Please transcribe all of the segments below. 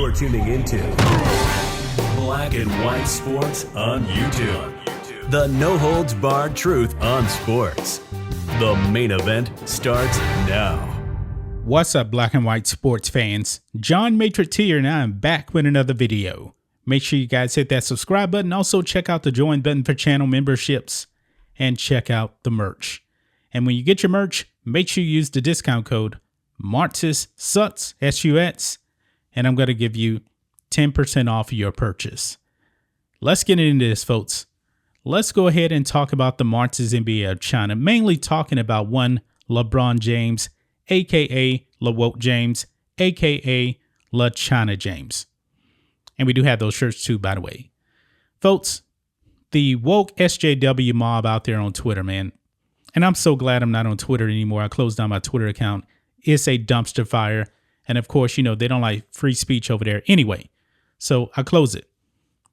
You're tuning into Black and White Sports on YouTube. The no-holds-barred truth on sports. The main event starts now. What's up, Black and White Sports fans? John Matrix here, and I'm back with another video. Make sure you guys hit that subscribe button. Also, check out the join button for channel memberships and check out the merch. And when you get your merch, make sure you use the discount code MARTSUS, S-U-X, and I'm going to give you 10% off your purchase. Let's get into this, folks. Let's go ahead and talk about the Marxist NBA of China, mainly talking about one LeBron James, a.k.a. LeWoke James, a.k.a. LeChina James. And we do have those shirts too, by the way. Folks, the woke SJW mob out there on Twitter, man, and I'm so glad I'm not on Twitter anymore. I closed down my Twitter account. It's a dumpster fire. And of course, you know, they don't like free speech over there anyway. So I close it.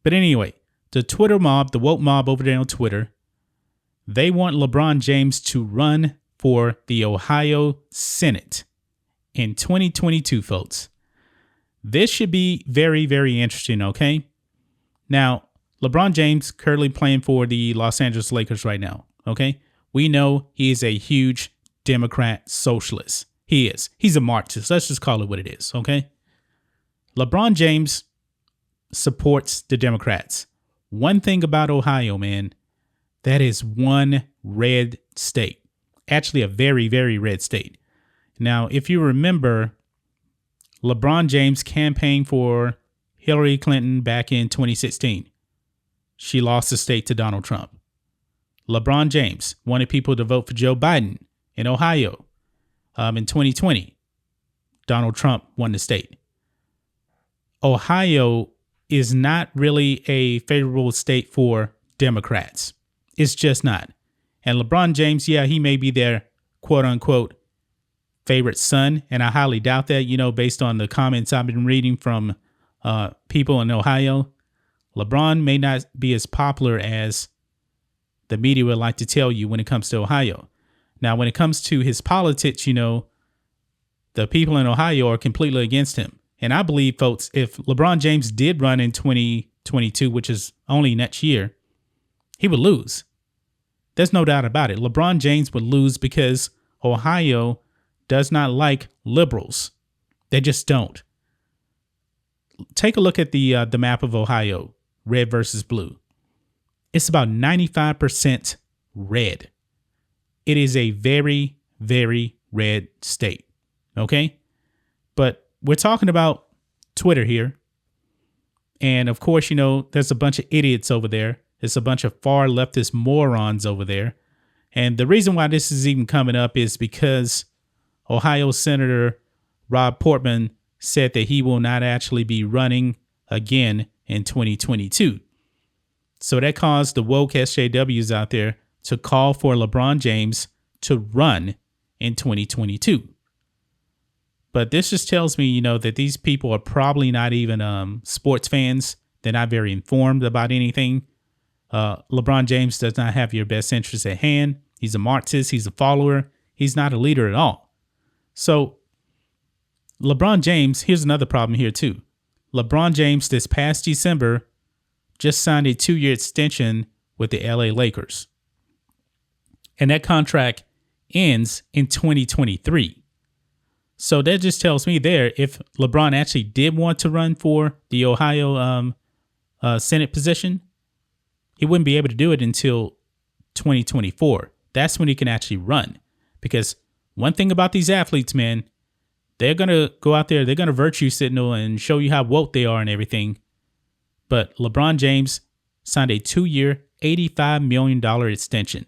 But anyway, the Twitter mob, the woke mob over there on Twitter, they want LeBron James to run for the Ohio Senate in 2022, folks. This should be very, very interesting, okay? Now, LeBron James currently playing for the Los Angeles Lakers right now, okay? We know he is a huge Democrat socialist. He is. He's a Marxist. Let's just call it what it is, okay? LeBron James supports the Democrats. One thing about Ohio, man, that is one red state. Actually, a very, very red state. Now, if you remember, LeBron James campaigned for Hillary Clinton back in 2016. She lost the state to Donald Trump. LeBron James wanted people to vote for Joe Biden in Ohio in 2020. Donald Trump won the state. Ohio is not really a favorable state for Democrats. It's just not. And LeBron James, yeah, he may be their quote unquote favorite son. And I highly doubt that, you know, based on the comments I've been reading from people in Ohio. LeBron may not be as popular as the media would like to tell you when it comes to Ohio. Now, when it comes to his politics, you know, the people in Ohio are completely against him. And I believe, folks, if LeBron James did run in 2022, which is only next year, he would lose. There's no doubt about it. LeBron James would lose because Ohio does not like liberals. They just don't. Take a look at the map of Ohio, red versus blue. It's about 95% red. It is a very, very red state. Okay? But we're talking about Twitter here. And of course, you know, there's a bunch of idiots over there. There's a bunch of far leftist morons over there. And the reason why this is even coming up is because Ohio Senator Rob Portman said that he will not actually be running again in 2022. So that caused the woke SJWs out there to call for LeBron James to run in 2022. But this just tells me, you know, that these people are probably not even sports fans. They're not very informed about anything. LeBron James does not have your best interests at hand. He's a Marxist. He's a follower. He's not a leader at all. So LeBron James, here's another problem here too. LeBron James this past December just signed a 2-year extension with the LA Lakers. And that contract ends in 2023. So that just tells me there, if LeBron actually did want to run for the Ohio Senate position, he wouldn't be able to do it until 2024. That's when he can actually run. Because one thing about these athletes, man, they're going to go out there, they're going to virtue signal and show you how woke they are and everything. But LeBron James signed a 2-year, $85 million extension.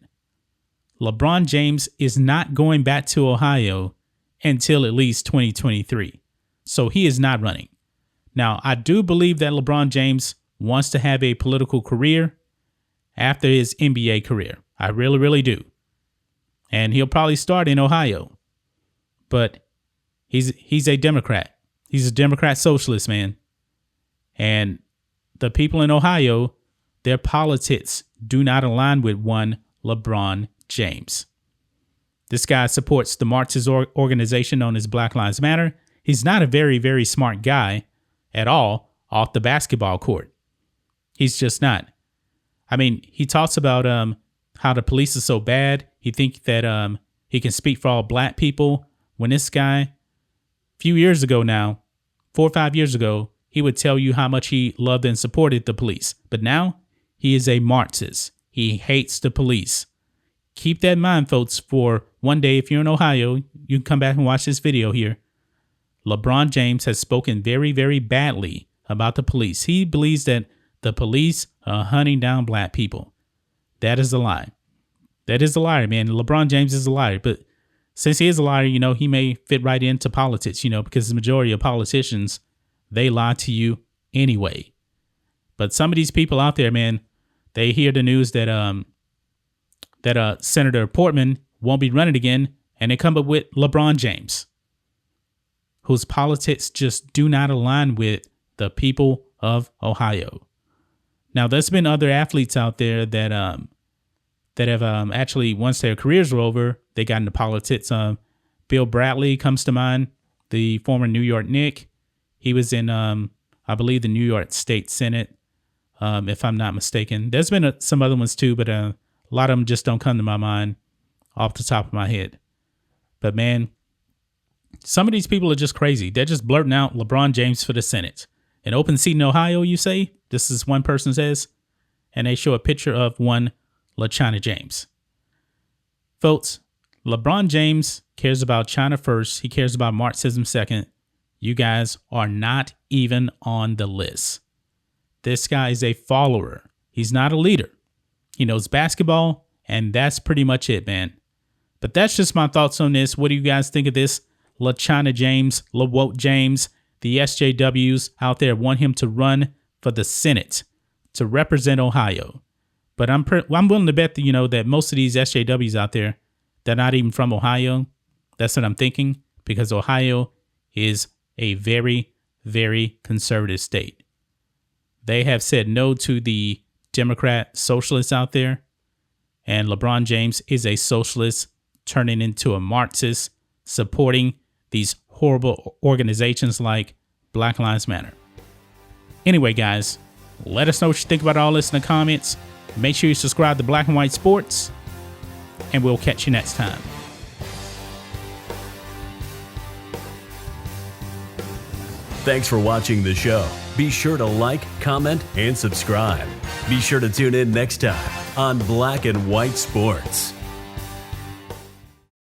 LeBron James is not going back to Ohio until at least 2023. So he is not running. Now, I do believe that LeBron James wants to have a political career after his NBA career. I really, really do. And he'll probably start in Ohio. But he's a Democrat. He's a Democrat socialist, man. And the people in Ohio, their politics do not align with one LeBron James. This guy supports the Marxist organization known as Black Lives Matter. He's not a very, very smart guy, at all off the basketball court. He's just not. I mean, he talks about how the police is so bad. He thinks that he can speak for all black people. When this guy, a few years ago now, 4 or 5 years ago, he would tell you how much he loved and supported the police. But now he is a Marxist. He hates the police. Keep that in mind, folks, for one day, if you're in Ohio, you can come back and watch this video here. LeBron James has spoken very, very badly about the police. He believes that the police are hunting down black people. That is a lie. That is a liar, man. LeBron James is a liar. But since he is a liar, he may fit right into politics, because the majority of politicians, they lie to you anyway. But some of these people out there, man, they hear the news that Senator Portman won't be running again, and they come up with LeBron James, whose politics just do not align with the people of Ohio. Now, there's been other athletes out there that have actually, once their careers were over, they got into politics. Bill Bradley comes to mind, the former New York Knick. He was in, I believe, the New York State Senate, if I'm not mistaken. There's been some other ones too, but a lot of them just don't come to my mind off the top of my head. But man, some of these people are just crazy. They're just blurting out LeBron James for the Senate. An open seat in Ohio, you say? This is one person says. And they show a picture of one LaChina James. Folks, LeBron James cares about China first. He cares about Marxism second. You guys are not even on the list. This guy is a follower. He's not a leader. He knows basketball, and that's pretty much it, man. But that's just my thoughts on this. What do you guys think of this? LaChina James, LeWoke James, the SJWs out there want him to run for the Senate to represent Ohio. But I'm willing to bet that, that most of these SJWs out there, they're not even from Ohio. That's what I'm thinking, because Ohio is a very, very conservative state. They have said no to the Democrat socialists out there. And LeBron James is a socialist turning into a Marxist, supporting these horrible organizations like Black Lives Matter. Anyway, guys, let us know what you think about all this in the comments. Make sure you subscribe to Black and White Sports, and we'll catch you next time. Thanks for watching the show. Be sure to like, comment, and subscribe. Be sure to tune in next time on Black and White Sports.